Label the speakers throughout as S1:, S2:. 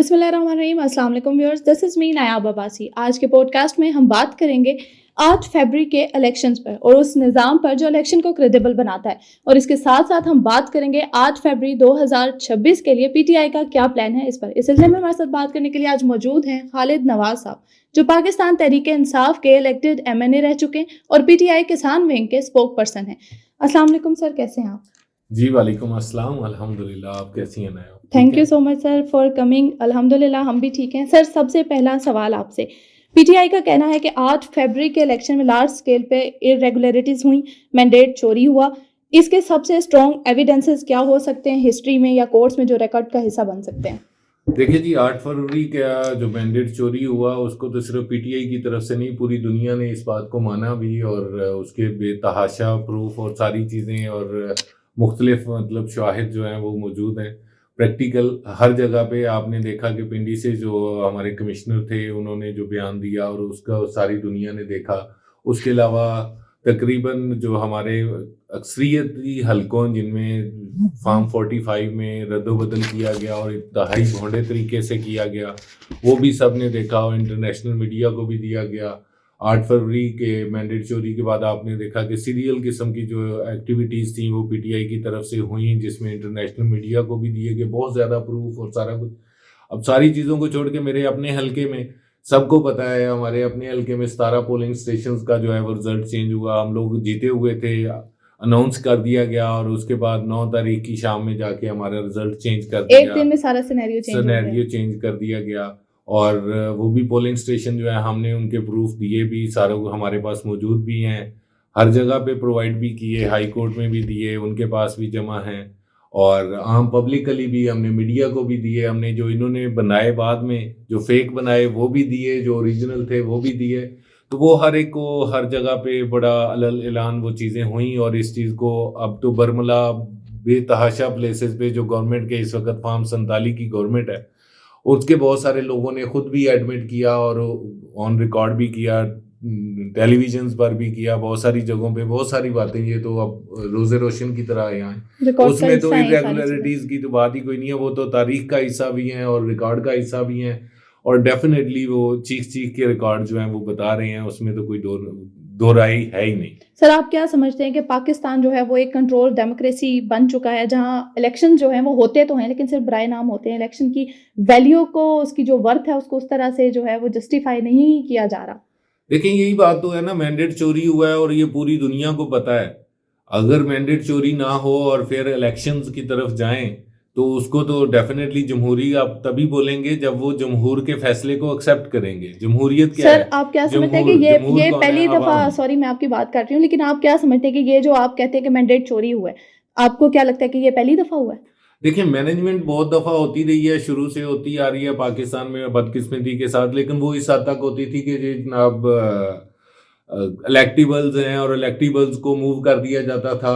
S1: بسم اللہ الرحمن الرحیم. السلام علیکم ویورز, دس از می نایاب عباسی. آج کے پوڈ کاسٹ میں ہم بات کریں گے 8 فیبرری کے الیکشنز پر اور اس نظام پر جو الیکشن کو کریڈیبل بناتا ہے, اور اس کے ساتھ ساتھ ہم بات کریں گے 8 فیبرری 2026 کے لیے پی ٹی آئی کا کیا پلان ہے اس پر. اس سلسلے میں ہمارے ساتھ بات کرنے کے لیے آج موجود ہیں خالد نواز صاحب, جو پاکستان تحریک انصاف کے الیکٹڈ ایم این اے رہ چکے ہیں اور پی ٹی آئی کسان ونگ کے اسپوک پرسن ہیں. السلام علیکم سر, کیسے ہیں آپ؟
S2: جی وعلیکم السلام, الحمدللہ. آپ کیسی ہیں؟
S1: Thank you so much sir for coming. الحمدللہ ہم بھی ٹھیک ہیں. سر, سب سے پہلا سوال آپ سے, پی ٹی آئی کا کہنا ہے کہ 8 فیبرری کے الیکشن میں لارج اسکیل پہ ارریگولیرٹیز ہوئیں, مینڈیٹ چوری ہوا. اس کے سب سے اسٹرانگ ایویڈنسز کیا ہو سکتے ہیں ہسٹری میں یا کورٹس میں جو ریکارڈ کا حصہ بن سکتے ہیں؟
S2: دیکھیے جی, 8 فروری کا جو مینڈیٹ چوری ہوا اس کو تو صرف پی ٹی آئی کی طرف سے نہیں, پوری دنیا نے اس بات کو مانا بھی, اور اس کے بے تحاشا پروف اور ساری چیزیں اور مختلف شواہد جو ہیں وہ موجود ہیں. پریکٹیکل ہر جگہ پہ آپ نے دیکھا کہ پنڈی سے جو ہمارے کمشنر تھے انہوں نے جو بیان دیا اور اس کا ساری دنیا نے دیکھا. اس کے علاوہ تقریباً جو ہمارے اکثریتی حلقوں جن میں فارم 45 میں رد و بدل کیا گیا اور انتہائی بھونڈے طریقے سے کیا گیا, وہ بھی سب نے دیکھا اور انٹرنیشنل میڈیا کو بھی دیا گیا. 8 فروری کے مینڈیٹ چوری کے بعد آپ نے دیکھا کہ سیریل قسم کی جو ایکٹیویٹیز تھیں وہ پی ٹی آئی کی طرف سے ہوئیں, جس میں انٹرنیشنل میڈیا کو بھی دیے گئے بہت زیادہ پروف اور سارا کچھ. اب ساری چیزوں کو چھوڑ کے میرے اپنے حلقے میں سب کو پتہ ہے, ہمارے اپنے حلقے میں 17 پولنگ اسٹیشنز کا جو ہے وہ رزلٹ چینج ہوا. ہم لوگ جیتے ہوئے تھے, اناؤنس کر دیا گیا, اور اس کے بعد 9 تاریخ کی شام میں جا کے ہمارا رزلٹ چینج کر دیا,
S1: ایک دن میں سارا سینیریو
S2: چینج کر دیا گیا. اور وہ بھی پولنگ اسٹیشن جو ہے ہم نے ان کے پروف دیے بھی, سارے ہمارے پاس موجود بھی ہیں, ہر جگہ پہ پرووائڈ بھی کیے, ہائی کورٹ میں بھی دیے, ان کے پاس بھی جمع ہیں, اور عام پبلکلی بھی ہم نے میڈیا کو بھی دیے. ہم نے جو انہوں نے بنائے بعد میں جو فیک بنائے وہ بھی دیے, جو اوریجنل تھے وہ بھی دیے. تو وہ ہر ایک کو ہر جگہ پہ بڑا علل اعلان وہ چیزیں ہوئیں, اور اس چیز کو اب تو برملا بے تحاشا پلیسز پہ جو گورنمنٹ کے اس وقت فارم 47 کی گورنمنٹ ہے, اس کے بہت سارے لوگوں نے خود بھی ایڈمٹ کیا اور آن ریکارڈ بھی کیا, ٹیلی ویژنز پر بھی کیا, بہت ساری جگہوں پہ بہت ساری باتیں. یہ تو اب روزے روشن کی طرح آئے ہیں, اس میں تو irregularities کی تو بات ہی کوئی نہیں ہے. وہ تو تاریخ کا حصہ بھی ہیں اور ریکارڈ کا حصہ بھی ہیں, اور ڈیفینیٹلی وہ چیخ کے ریکارڈ جو ہیں وہ بتا رہے ہیں, اس میں تو کوئی دو رائے ہے ہی نہیں.
S1: سر, آپ کیا سمجھتے ہیں کہ پاکستان جو ہے وہ ایک کنٹرول ڈیموکریسی بن چکا ہے, جہاں الیکشن جو ہیں وہ ہوتے تو ہیں لیکن صرف برائے نام ہوتے ہیں, الیکشن کی ویلیو کو, اس کی جو ورتھ ہے اس کو اس طرح سے جو ہے وہ جسٹیفائی نہیں کیا جا رہا؟
S2: دیکھیں یہی بات تو ہے نا, مینڈیٹ چوری ہوا ہے اور یہ پوری دنیا کو پتہ ہے. اگر مینڈیٹ چوری نہ ہو اور پھر الیکشنز کی طرف جائیں تو اس کو تو ڈیفینیٹلی جمہوری آپ تبھی بولیں گے جب وہ جمہور کے فیصلے کو ایکسیپٹ کریں گے. جمہوریت کیا ہے؟
S1: سر, آپ کیا سمجھتے ہیں کہ یہ پہلی دفعہ, سوری میں آپ کی بات کر رہی ہوں, لیکن آپ کیا سمجھتے ہیں کہ یہ جو آپ کہتے ہیں کہ مینڈیٹ چوری ہوا ہے, آپ کو کیا لگتا ہے کہ یہ پہلی دفعہ ہوا ہے؟
S2: دیکھیں مینجمنٹ بہت دفعہ ہوتی رہی ہے, شروع سے ہوتی آ رہی ہے پاکستان میں بدقسمتی کے ساتھ, لیکن وہ اس حد تک ہوتی تھی کہ جناب الیکٹیبلز ہیں اور الیکٹیبلز کو موو کر دیا جاتا تھا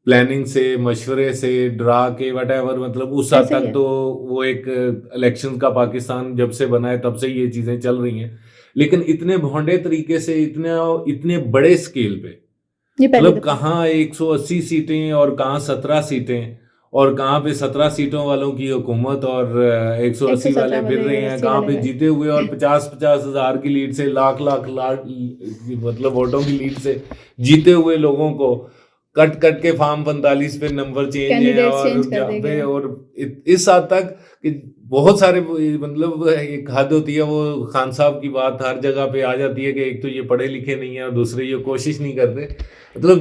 S2: پلاننگ سے, مشورے سے, ڈرا کے وٹ ایور. اس حد تک تو وہ ایک الیکشن کا پاکستان جب سے بنا ہے تب سے یہ چیزیں چل رہی ہیں, لیکن اتنے بھونڈے طریقے سے, اتنے بڑے سکیل پہ, کہاں 180 سیٹیں اور کہاں 17 سیٹیں, اور کہاں پہ 17 سیٹوں والوں کی حکومت اور 180 والے پھر رہے ہیں, کہاں پہ جیتے ہوئے اور 50 ہزار کی لیڈ سے, لاکھ ووٹوں کی لیڈ سے جیتے ہوئے لوگوں کو کٹ کے فارم 45 پہ نمبر چینج ہیں, اور اس حد تک کہ بہت سارے ایک حد ہوتی ہے, وہ خان صاحب کی بات ہر جگہ پہ آ جاتی ہے کہ ایک تو یہ پڑھے لکھے نہیں ہیں اور دوسرے یہ کوشش نہیں کرتے.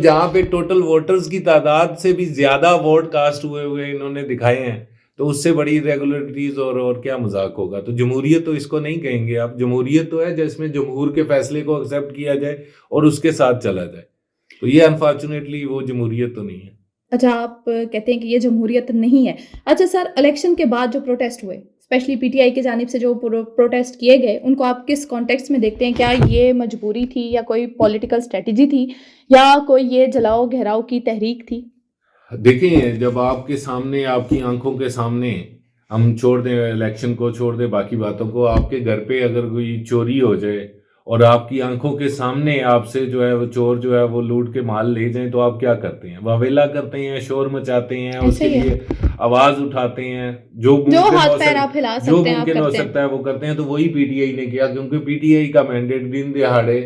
S2: جہاں پہ ٹوٹل ووٹرز کی تعداد سے بھی زیادہ ووٹ کاسٹ ہوئے انہوں نے دکھائے ہیں, تو اس سے بڑی ریگولرٹیز اور کیا مذاق ہوگا. تو جمہوریت تو اس کو نہیں کہیں گے آپ. جمہوریت تو ہے جس میں جمہور کے فیصلے کو ایکسیپٹ کیا جائے اور اس کے ساتھ چلا جائے, تو یہ انفارچونیٹلی وہ جمہوریت تو نہیں ہے.
S1: اچھا, آپ کہتے ہیں کہ یہ جمہوریت نہیں ہے. اچھا سر, الیکشن کے بعد جو پروٹیسٹ ہوئے, اسپیشلی پی ٹی آئی کی جانب سے جو پروٹیسٹ کیے گئے, ان کو آپ کس کانٹیکسٹ میں دیکھتے ہیں؟ کیا یہ مجبوری تھی یا کوئی پولیٹیکل اسٹریٹجی تھی یا کوئی یہ جلاؤ گھیراؤ کی تحریک تھی؟
S2: دیکھیں جب آپ کے سامنے, آپ کی آنکھوں کے سامنے, ہم چھوڑ دیں الیکشن کو, چھوڑ دیں باقی باتوں کو, آپ کے گھر پہ اگر کوئی چوری ہو جائے اور آپ کی آنکھوں کے سامنے آپ سے جو ہے وہ چور جو ہے وہ لوٹ کے مال لے جائیں تو آپ کیا کرتے ہیں؟ واویلا کرتے ہیں, شور مچاتے ہیں, اس کے لیے آواز اٹھاتے ہیں, جو ممکن ہو سکتا ہے وہ کرتے ہیں. تو وہی پی ٹی آئی نے کیا, کیونکہ پی ٹی آئی کا مینڈیٹ دن دہاڑے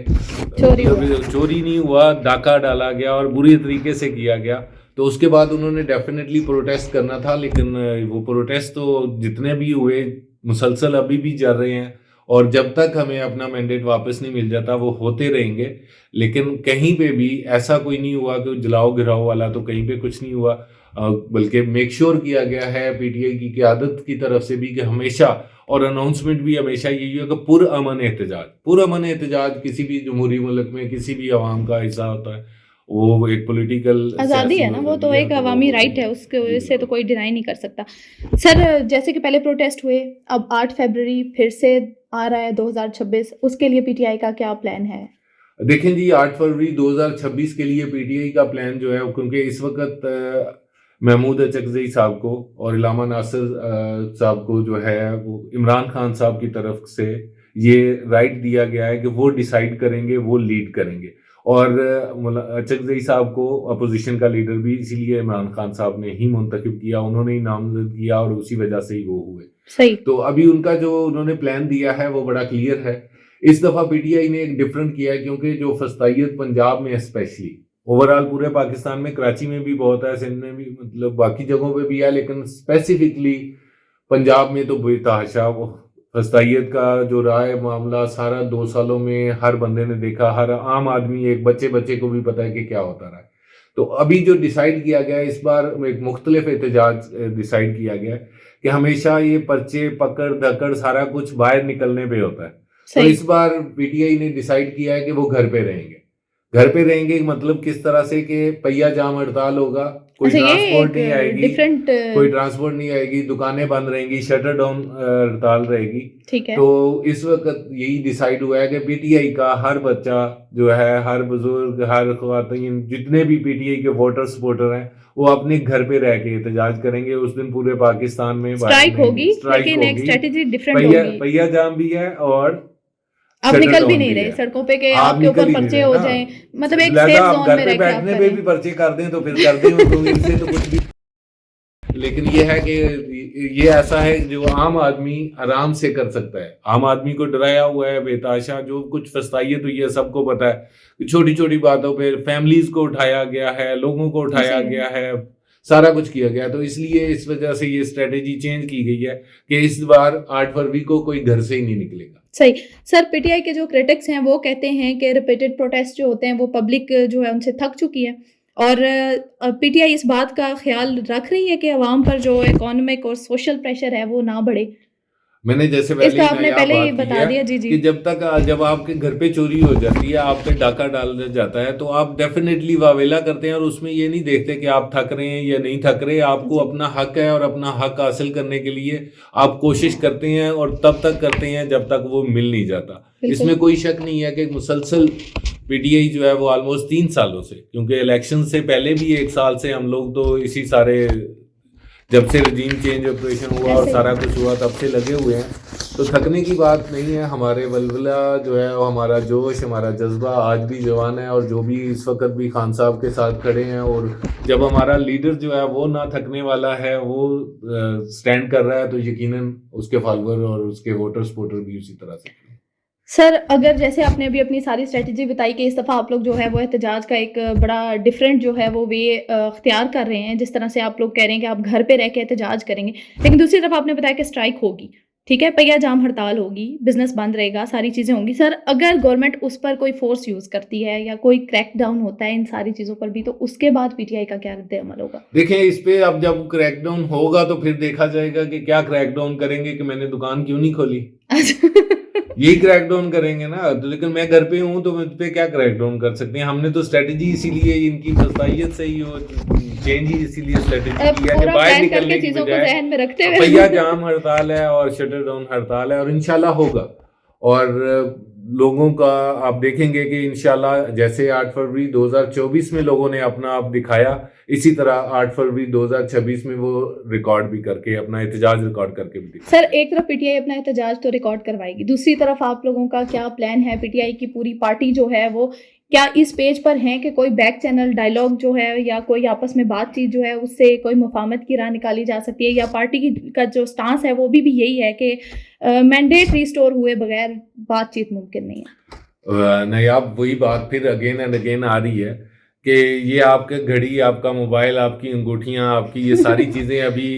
S2: چوری نہیں ہوا, ڈاکہ ڈالا گیا اور بری طریقے سے کیا گیا. تو اس کے بعد انہوں نے ڈیفینیٹلی پروٹیسٹ کرنا تھا, لیکن وہ پروٹیسٹ تو جتنے بھی ہوئے مسلسل ابھی بھی چل رہے ہیں, اور جب تک ہمیں اپنا مینڈیٹ واپس نہیں مل جاتا وہ ہوتے رہیں گے. لیکن کہیں پہ بھی ایسا کوئی نہیں ہوا کہ جلاؤ گراؤ والا, تو کہیں پہ کچھ نہیں ہوا, بلکہ میک شور کیا گیا ہے پی ٹی آئی کی قیادت کی طرف سے بھی کہ ہمیشہ, اور اناؤنسمنٹ بھی ہمیشہ یہی ہے کہ پرامن احتجاج کسی بھی جمہوری ملک میں کسی بھی عوام کا حصہ ہوتا ہے, وہ ایک پولیٹیکل
S1: آزادی ہے نا, وہ تو ایک عوامی رائٹ ہے, اس کے سے تو کوئی ڈینائی نہیں کر سکتا. سر جیسے کہ پہلے پروٹیسٹ ہوئے, اب 8 فیبروری پھر سے آ رہا ہے 2026, اس کے لیے پی ٹی آئی کا کیا پلان ہے؟
S2: دیکھیں جی, 8 فروری 2026 کے لیے پی ٹی آئی کا پلان جو ہے, کیونکہ اس وقت محمود اچکزئی صاحب کو اور علامہ ناصر صاحب کو جو ہے وہ عمران خان صاحب کی طرف سے یہ رائٹ دیا گیا ہے کہ وہ ڈیسائیڈ کریں گے, وہ لیڈ کریں گے. اور اچکزئی صاحب کو اپوزیشن کا لیڈر بھی اسی لیے عمران خان صاحب نے ہی منتخب کیا, انہوں نے ہی نامزد کیا, اور اسی وجہ سے ہی وہ ہوئے.
S1: صحیح.
S2: تو ابھی ان کا جو انہوں نے پلان دیا ہے وہ بڑا کلیئر ہے. اس دفعہ پی ٹی آئی نے ایک ڈفرنٹ کیا ہے, کیونکہ جو فسطائیت پنجاب میں اسپیشلی, اوور آل پورے پاکستان میں, کراچی میں بھی بہت ہے, سندھ میں بھی, مطلب باقی جگہوں پہ بھی ہے, لیکن اسپیسیفکلی پنجاب میں تو بے تحاشا فسطائیت کا جو رہا ہے معاملہ سارا 2 سالوں میں ہر بندے نے دیکھا, ہر عام آدمی, ایک بچے کو بھی پتا ہے کہ کیا ہوتا رہا ہے. تو ابھی جو ڈیسائیڈ کیا گیا ہے اس بار, ایک مختلف احتجاج ڈیسائیڈ کیا گیا ہے کہ ہمیشہ یہ پرچے پکڑ دھکڑ سارا کچھ باہر نکلنے پہ ہوتا ہے. تو اس بار پی ٹی آئی نے ڈیسائیڈ کیا ہے کہ وہ گھر پہ رہیں گے. مطلب کس طرح سے کہ پہیا جام ہڑتال ہوگا, کوئی ٹرانسپورٹ نہیں آئے گی, دکانیں بند رہیں گی, شٹر ڈاؤن ہڑتال رہے گی. تو اس وقت یہی ڈیسائیڈ ہوا ہے کہ پی ٹی آئی کا ہر بچہ جو ہے, ہر بزرگ, ہر خواتین, جتنے بھی پی ٹی آئی کے ووٹر سپورٹر ہیں, وہ اپنے گھر پہ رہ کے احتجاج کریں گے. اس دن پورے پاکستان میں
S1: اسٹرائک ہوگی, لیکن ایک اسٹریٹجی ڈیفرنٹ ہوگی.
S2: پہیا جام بھی ہے, اور
S1: آپ نکل بھی نہیں رہے سڑکوں پہ کہ آپ کے اوپر پرچے ہو جائیں, مطلب ایک سیف زون میں رہ کے
S2: بیٹھنے پہ بھی پرچے کر دیں تو پھر کر دیں, ان سے تو کچھ بھی. لیکن یہ ہے کہ یہ ایسا ہے جو عام آدمی آرام سے کر سکتا ہے. عام آدمی کو ڈرایا ہوا ہے بے تحاشا, جو کچھ فسطائیت ہوئی ہے سب کو پتا ہے, چھوٹی چھوٹی باتوں پہ فیملیز کو اٹھایا گیا ہے, لوگوں کو اٹھایا گیا ہے, سارا کچھ کیا گیا. تو اس لیے اس وجہ سے یہ اسٹریٹجی چینج کی گئی ہے کہ اس بار 8 فروری کو کوئی گھر سے ہی نہیں نکلے گا.
S1: صحیح. سر پی ٹی آئی کے جو کرٹکس ہیں وہ کہتے ہیں کہ ریپیٹڈ پروٹیسٹ جو ہوتے ہیں وہ پبلک جو ہے ان سے تھک چکی ہے, اور پی ٹی آئی اس بات کا خیال رکھ رہی ہے کہ عوام پر جو اکانومک اور سوشل پریشر ہے وہ نہ بڑھے.
S2: میں نے جیسے
S1: پہلے ہی بتا دیا
S2: کہ جب آپ کے گھر پہ چوری ہو جاتی ہے, آپ پہ ڈاکہ ڈال جاتا ہے, تو آپ ڈیفینیٹلی واویلا کرتے ہیں, اور اس میں یہ نہیں دیکھتے کہ آپ تھک رہے ہیں یا نہیں تھک رہے. آپ کو اپنا حق ہے, اور اپنا حق حاصل کرنے کے لیے آپ کوشش کرتے ہیں, اور تب تک کرتے ہیں جب تک وہ مل نہیں جاتا. اس میں کوئی شک نہیں ہے کہ مسلسل پی ٹی آئی جو ہے وہ آلموسٹ 3 سالوں سے, کیونکہ الیکشن سے پہلے بھی 1 سال سے ہم لوگ تو اسی سارے, جب سے رجیم چینج آپریشن ہوا اور سارا کچھ ہوا تب سے لگے ہوئے ہیں. تو تھکنے کی بات نہیں ہے. ہمارے ولولہ جو ہے, ہمارا جوش, ہمارا جذبہ آج بھی جوان ہے, اور جو بھی اس وقت بھی خان صاحب کے ساتھ کھڑے ہیں. اور جب ہمارا لیڈر جو ہے وہ نہ تھکنے والا ہے, وہ سٹینڈ کر رہا ہے, تو یقیناً اس کے فالوور اور اس کے ووٹر سپورٹر بھی اسی طرح سے.
S1: سر اگر جیسے آپ نے ابھی اپنی ساری اسٹریٹجی بتائی کہ اس دفعہ آپ لوگ جو ہے وہ احتجاج کا ایک بڑا ڈفرینٹ جو ہے وہ وے اختیار کر رہے ہیں, جس طرح سے آپ لوگ کہہ رہے ہیں کہ آپ گھر پہ رہ کے احتجاج کریں گے, لیکن دوسری طرف آپ نے بتایا کہ اسٹرائک ہوگی, ٹھیک ہے, پہیا جام ہڑتال ہوگی, بزنس بند رہے گا, ساری چیزیں ہوں گی. سر اگر گورنمنٹ اس پر کوئی فورس یوز کرتی ہے یا کوئی کریک ڈاؤن ہوتا ہے ان ساری چیزوں پر بھی, تو اس کے بعد پی ٹی آئی کا کیا رد عمل ہوگا؟
S2: دیکھیں, اس پہ اب جب کریک ڈاؤن ہوگا تو پھر دیکھا جائے گا کہ کیا کریک ڈاؤن کریں گے, کہ میں نے دکان کیوں نہیں کھولی, یہی کریک ڈاؤن کریں گے نا. لیکن میں گھر پہ ہوں تو مجھ پہ کیا کریک ڈاؤن کر سکتے ہیں. ہم نے تو اسٹریٹجی اسی لیے ان کی فسطائیت سے ہی چینج ہی اسی لیے اسٹریٹجی کیا کہ باہر نکلنے کی بجائے پہیا جام ہڑتال ہے اور شٹر ڈاؤن ہڑتال ہے, اور انشاءاللہ ہوگا. اور لوگوں کا آپ دیکھیں گے کہ انشاءاللہ جیسے 8 فروری 2024 میں لوگوں نے اپنا آپ دکھایا، اسی طرح 8 فروری 2026 میں وہ ریکارڈ بھی کر کے اپنا احتجاج ریکارڈ کر کے بھی دکھائے.
S1: سر ایک طرف پی ٹی آئی اپنا احتجاج تو ریکارڈ کروائے گی، دوسری طرف آپ لوگوں کا کیا پلان ہے؟ پی ٹی آئی کی پوری پارٹی جو ہے وہ کیا اس پیج پر ہیں کہ کوئی بیک چینل ڈائلاگ جو ہے یا کوئی آپس میں بات چیت جو ہے اس سے کوئی مفاہمت کی راہ نکالی جا سکتی ہے، یا پارٹی کا جو سٹانس ہے وہ بھی یہی ہے کہ مینڈیٹ ریسٹور ہوئے بغیر بات چیت ممکن نہیں ہے؟
S2: نہیں، اب وہی بات پھر اگین اینڈ اگین آ رہی ہے کہ یہ آپ کا گھڑی، آپ کا موبائل، آپ کی انگوٹھیاں، آپ کی یہ ساری چیزیں ابھی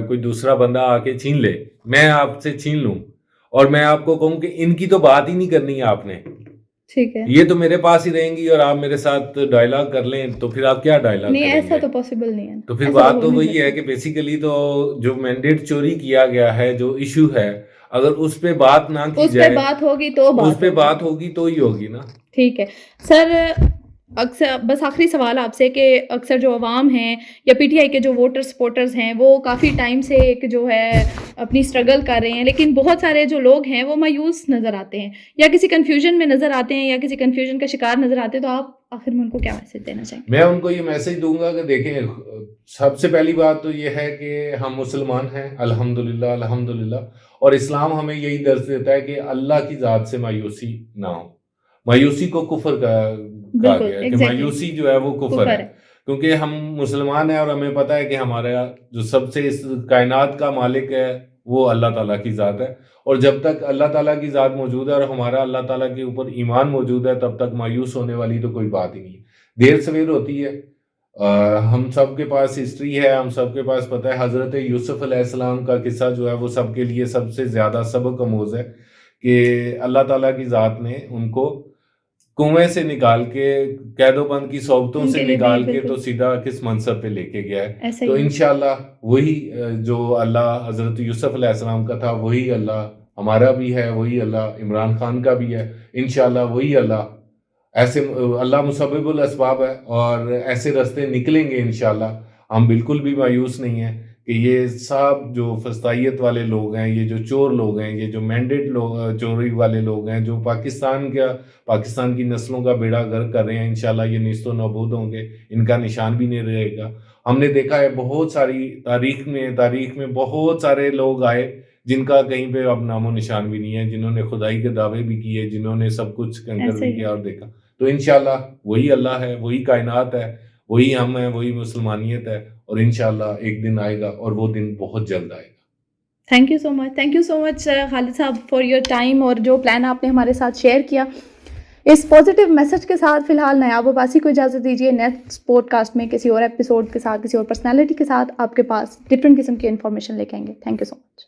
S2: کوئی دوسرا بندہ آ کے چھین لے، میں آپ سے چھین لوں اور میں آپ کو کہوں کہ ان کی تو بات ہی نہیں کرنی ہے آپ نے،
S1: ٹھیک ہے،
S2: یہ تو میرے پاس ہی رہیں گی اور آپ میرے ساتھ ڈائلاگ کر لیں، تو پھر آپ کیا ڈائلاگ کریں گے؟
S1: نہیں، ایسا تو پاسبل نہیں ہے.
S2: تو پھر بات تو وہی ہے کہ بیسیکلی تو جو مینڈیٹ چوری کیا گیا ہے، جو ایشو ہے، اگر اس پہ بات نہ کی جائے،
S1: اس پہ بات ہوگی تو
S2: اس پہ بات ہوگی تو ہی ہوگی نا.
S1: ٹھیک ہے سر، اکثر بس آخری سوال آپ سے کہ اکثر جو عوام ہیں یا پی ٹی آئی کے جو ووٹر سپورٹرز ہیں وہ کافی ٹائم سے ایک جو ہے اپنی اسٹرگل کر رہے ہیں، لیکن بہت سارے جو لوگ ہیں وہ مایوس نظر آتے ہیں یا کسی کنفیوژن میں نظر آتے ہیں یا کسی کنفیوژن کا شکار نظر آتے ہیں، تو آپ آخر میں ان کو کیا میسج دینا چاہیں گے؟
S2: میں ان کو یہ میسج دوں گا کہ دیکھیں، سب سے پہلی بات تو یہ ہے کہ ہم مسلمان ہیں، الحمدللہ الحمدللہ، اور اسلام ہمیں یہی درس دیتا ہے کہ اللہ کی ذات سے مایوسی نہ ہو. مایوسی کو کفر کہا گیا ہے کہ مایوسی جو ہے وہ کفر ہے، کیونکہ ہم مسلمان ہیں اور ہمیں پتہ ہے کہ ہمارا جو سب سے اس کائنات کا مالک ہے وہ اللہ تعالیٰ کی ذات ہے، اور جب تک اللہ تعالیٰ کی ذات موجود ہے اور ہمارا اللہ تعالیٰ کے اوپر ایمان موجود ہے تب تک مایوس ہونے والی تو کوئی بات ہی نہیں ہے. دیر سویر ہوتی ہے، ہم سب کے پاس ہسٹری ہے، ہم سب کے پاس پتہ ہے حضرت یوسف علیہ السلام کا قصہ جو ہے وہ سب کے لیے سب سے زیادہ سبق آموز ہے کہ اللہ تعالیٰ کی ذات نے ان کو کنویں سے نکال کے، قید و بند کی صحبتوں سے نکال کے تو سیدھا کس منصب پہ لے کے گیا ہے. تو انشاءاللہ وہی جو اللہ حضرت یوسف علیہ السلام کا تھا وہی اللہ ہمارا بھی ہے، وہی اللہ عمران خان کا بھی ہے، انشاءاللہ وہی اللہ. ایسے اللہ مسبب الاسباب ہے اور ایسے راستے نکلیں گے انشاءاللہ. ہم بالکل بھی مایوس نہیں ہیں کہ یہ سب جو فسطائیت والے لوگ ہیں، یہ جو چور لوگ ہیں، یہ جو مینڈیٹ چوری والے لوگ ہیں، جو پاکستان کی نسلوں کا بیڑا غرق کر رہے ہیں، انشاءاللہ یہ نیست و نابود ہوں گے، ان کا نشان بھی نہیں رہے گا. ہم نے دیکھا ہے بہت ساری تاریخ میں بہت سارے لوگ آئے جن کا کہیں پہ اب نام و نشان بھی نہیں ہے، جنہوں نے خدائی کے دعوے بھی کیے، جنہوں نے سب کچھ کنکر بھی کیا اور دیکھا. تو انشاءاللہ وہی اللہ ہے، وہی کائنات ہے، وہی ہم ہیں، وہی مسلمانیت ہے، اور انشاءاللہ ایک دن آئے گا اور وہ دن بہت جلد آئے گا.
S1: تھینک یو سو مچ خالد صاحب فار یور ٹائم، اور جو پلان آپ نے ہمارے ساتھ شیئر کیا. اس پازیٹیو میسج کے ساتھ فی الحال نیاب عباسی کو اجازت دیجیے. نیکسٹ پوڈ کاسٹ میں کسی اور ایپیسوڈ کے ساتھ، کسی اور پرسنالٹی کے ساتھ آپ کے پاس ڈفرینٹ قسم کی انفارمیشن لے کے آئیں گے. Thank you so much.